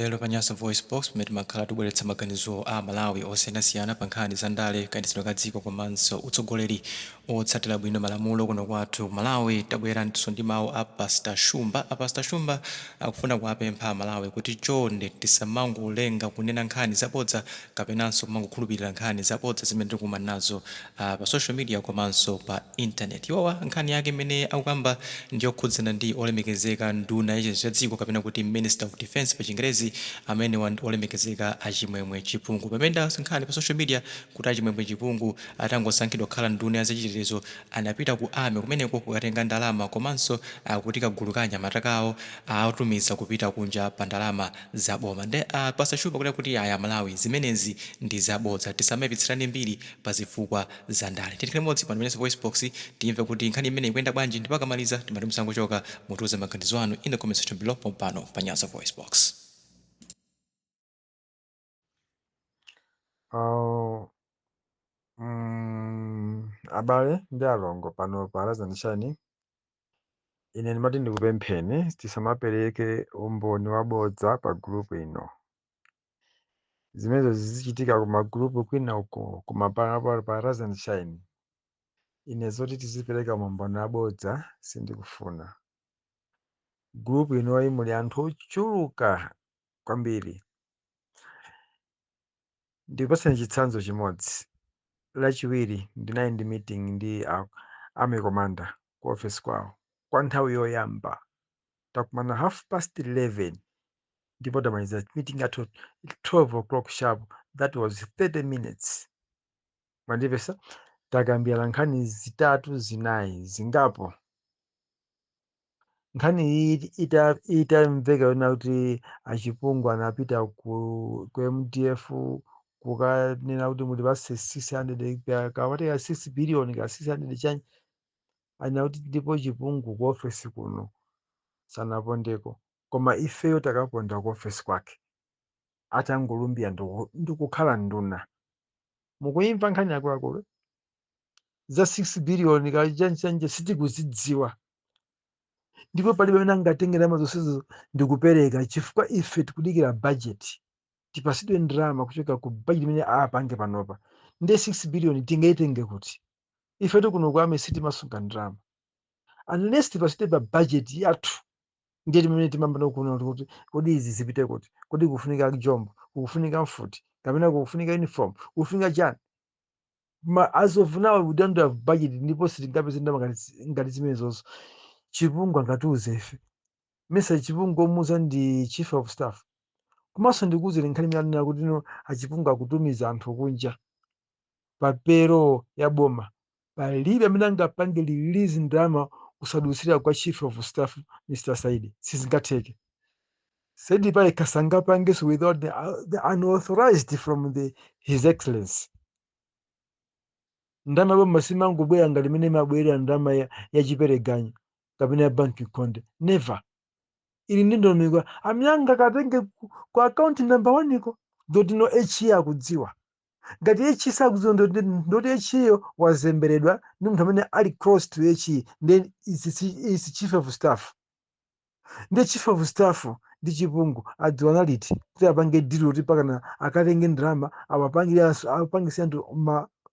Lero panyaso voice box mmene timakhala tibweretsa maganizo a Malawi osiyanasiyana pa nkhani za ndale kayendetsedwe ka dziko komanso utsogoleri otsatira bwino malamulo kuno kwathu Malawi. Tabwera ndi mawu a Pastor Shumba. Pastor Shumba akufuna kuwapempha Malawi kuti chonde tisamangolenga kunena nkhani zabodza kapenanso kumangokhulupirira nkhani zabodza zimene tikumana nazo pa social media komanso pa internet. Iwowa nkhani yake imene akukamba ndiyokhudzana ndi olemekezeka nduna ya dziko kapena kuti Minister of Defense pa Chingerezi amene olemekezeka Achimwemwe Chipungu. Pamene nkhani pa social media kuti Achimwemwe Chipungu atangosankhidwa kukhala nduna ya zachitetezo anapita ku army kumeneko kukatenga ndalama komanso kuti kagulu ka anyamata kawo atumiza kupita kunja pa ndalama za boma. Nde Pastor Shumba kuti aya Malawi zimenezi ndi zabodza, tisamapitsirane mbiri pa zifukwa za ndale. Tikhale modzi pa voice box timve kuti nkhani imene ikuyenda bwanji ndipo akamaliza timati musangochoka mutuze maganizo anu in the comment section below pompano pa Nyanza voice box. Abale ndi alongo pano pa Razan Shani, ine ndimati ndikupempheni tisamapereke umboni wabodza pa group ino. Zimenezo zizichitika kuma group kwina uko kuma pa Razan Shani. Ine zoti tizipereka umboni wabodza sindikufuna. Group ino muli anthu ochuluka kwambiri. Ndipaseni chitsanzo chimodzi. Lachiwiri ndinayi ndi meeting ndi army commander ku office kwawo kwa nthawi yoyamba takumana 11:30 ndipo tamaliza meeting at 12 o'clock sharp. That was 30 minutes. Mwandipesa takambirana nkhani zitatu zinayi zingapo. Nkhani iyi itamveka yona kuti Achipungu anapita ku MDF kukanena kuti muli basi 600 kawateka 6 billion ka 600 chanyi ana kuti ndipo Chipungu ku office kuno sanapondeko, koma ifeyo takaponda ku office kwake atangolumbira ndikukhala nduna. Mukuyimva nkhani yakuluakulu za 6 billion ka chanji sitikuzidziwa, ndipo palibe amene angatengera mazonsezo ndikupereka chifukwa ife tikudikira budget. Tipasidwe ndalama kuchoka ku budget imene apange panopa. Ndi 6 billion tingaitenge kuti? Ife tikuno kwa mesiti masunga ndalama. Unless tipasidwe pa budget yathu ndiye timene timambana kuona kuti kodi izi zipite kuti, kodi kufunika jombo, kufunika mfuti, kapena kufunika uniform, kufunika chani. As of now we don't have budget, ndipo sitingapeze ndalama ngati zimenezozo. Chipungu angatiuze ife. Mr. Chipungu omuza ndi chief of staff. Komanso ndikuwuzeni nkhani imene kuti ino Achipungu akutumiza anthu kunja pa payroll ya boma. Palibe amene angapange release ndalama kusadutsira kwa chief of staff Mr. Saidi. Sizingatheke. Saidi pale kasangapangeso without the unauthorized from his excellency. Ndalama boma simangobwera ngati imene imabwera ndalama ya chipereganyo kapena ya banki konde. Never. Ili ndindomikwa amyanga katenge ku account number 1 iko doti no HE akudziwa. Ngati HE sakudziwa ndoti HE wazemberedwa ndi munthu amene ali close to HE, then is chief of staff. Ndi chief of staff ndi Chipungu adziwana liti kuti apange deal kuti pakana akatenge ndalama apangise anthu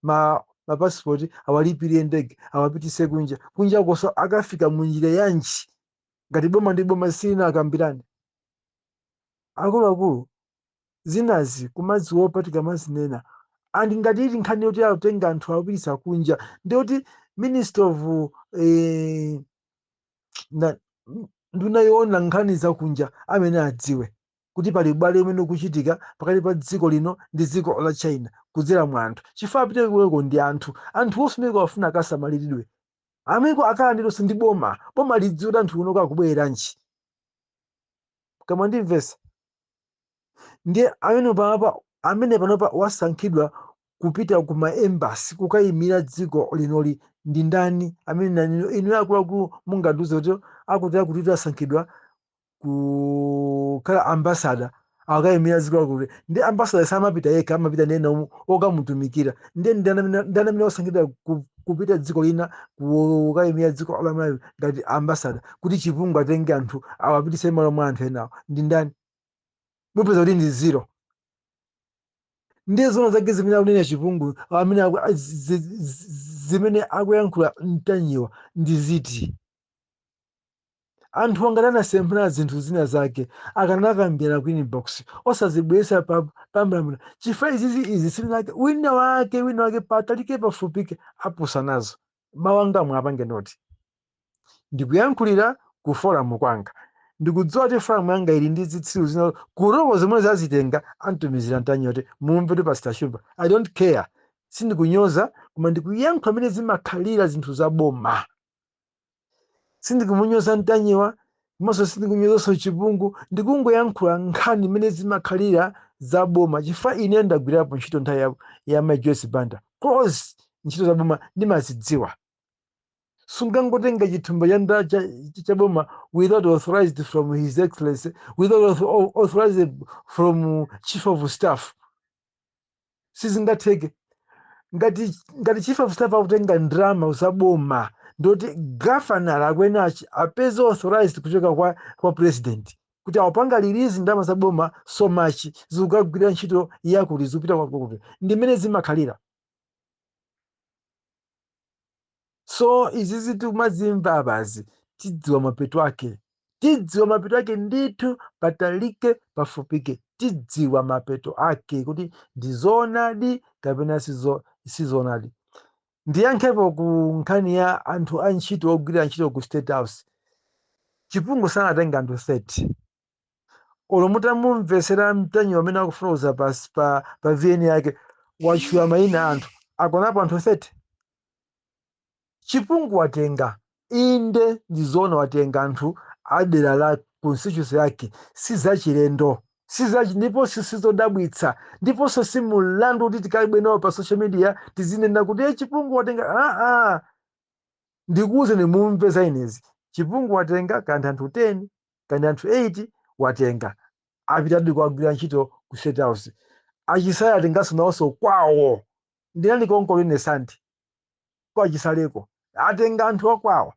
ma passport awalipire ndege awapitise kunja koso akafika munjira yanji ngati boma ndi boma sina akambirane. Akuluakulu zinazi kumaziopa tikamazinena and ngati ili nkhani yoti atenga anthu awapitisa kunja ndiyoti minister of nduna yoona nkhani zakunja amene adziwe kuti pali ubale umene ukuchitika pakati pa dziko lino ndi dziko la China kudzera mwa anthu. Chifukwa apite kuweko ndi anthu osumeka wafuna akasamaliridwe. Ameko akalandironso ndi boma lidziwa kuti anthu unoka akubweranji. Kama ndimvesa ndiye amene panopa wasankhidwa kupita kuma embassy kukayimira dziko linoli ndi ndani amene inu akuluakulu mungatiuze kuti akuti asankhidwa kukhala ambassador akayimira dziko lakule. Ndi ambassador samapita yekha, amapita nena okamutumikira. Ndiye ndani amene wasankhidwa kupita dziko lina kukayimira dziko la Malawi ngati ambassador kuti Chipungu atenge anthu awapitise malo mwa anthu enawo ndi ndani? mupeza kuti ndi zero. Ndiye zoona zake zimene akunena Chipungu amene zimene akuyankhula Mtanyiwa ndi ziti. Anthu angati anasemphana zinthu zina zake akanakambira Queen Box osazibweresa pamlamula chifukwa izi silinake wina wake patalike pafupike apusa nazo. Mawu anga mwapange noti ndikuyankhulira ku forum kwanga ndikudziwa kuti forum yanga ili ndi zitsiru zina kuropo zimene zazitenga antumizira Mtanyiwa kuti mumve kuti Pastor Shumba I don't care, sindikunyoza koma ndikuyankhula amene zimakhalira zinthu zaboma. Sindikunyoza Mtanyiwa komanso sindikunyozanso Chipungu, ndikungoyankhula nkhani imene zimakhalira zaboma chifukwa ine ndagwirapo ntchito nthawi ya Mai Joyce Banda close ntchito zaboma ndimazidziwa. Sungangotenga chithumba cha boma without authorized from His Excellency, without authorized from Chief of Staff. Sizingatheke. Ngati Chief of Staff akutenga ndrama zaboma ndoti governor akwenachi apeze authorized kuchoka kwa president kuti awapanga release ndalama zaboma so much zikugwira ntchito yakuti zikupita kwakuti ndimene zimakhalira. So izi zitumazimva abazi tidziwa mapeto ake ndithu patalike pafupike tidziwa mapeto ake kuti ndizoonadi kapena sizonadi. Ndiyankhepo ku nkhani ya anthu a ntchito ogwira ntchito ku State House. Chipungu sanatenga anthu 30 olo mutamumvesera Mtanyiwa amene akufotokoza pa VN yake wachula mayina anthu akonapo anthu 30. Chipungu watenga inde ndizoona watenga anthu adera la constituency yake sizachilendo ndipo sizodabwitsa ndiponso si mulandu kuti tikalibe nawo pa social media tizinena kuti Chipungu watenga ndikuuze nimumve zainezi. Chipungu watenga kandi anthu 10 kandi anthu 8 watenga apitadi kuagwira ntchito ku State House. Achisale atenganso nawonso kwawo ndinani konko lene santi kwa achisaleko atenga anthu okwawo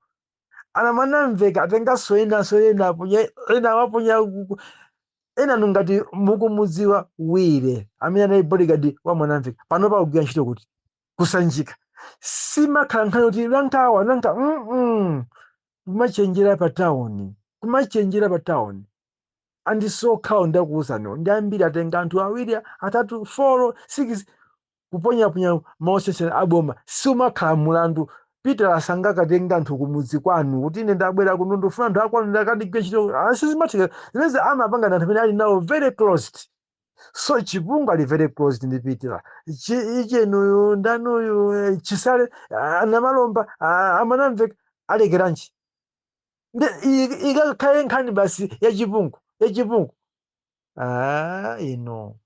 anamanamveka atenganso ena waponya ena nungati mukumudziwa Wire amene anali bodyguard wa Mwanamveka panopa akugwira ntchito kuti kusanjika simakhala nkhani kuti nanka kumachenjera pa town andisokhawo ndakuwuzaniwo ndi ambiri atenga anthu 2 3 4 6 kuponyaponya maosesera aboma siumakhala mulandu. Peter asangakatenga anthu kumudzi kwanu kuti ine ndabwera kuno ndofuna anthu akwanu ndakadigwe ntchito sizimatheka zimene amapanga ndi anthu amene ali nawo very closed. So Chipungu ali very closed ndi Peter ichenuyu ndanuyu Chisale anamalomba Amanamveka alekeranji ikakhale nkhani basi ya Chipungu ino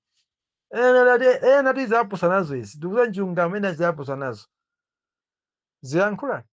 ena tizapusa nazo izi ndikuza njunga amene aziapusa nazo ziyankhula.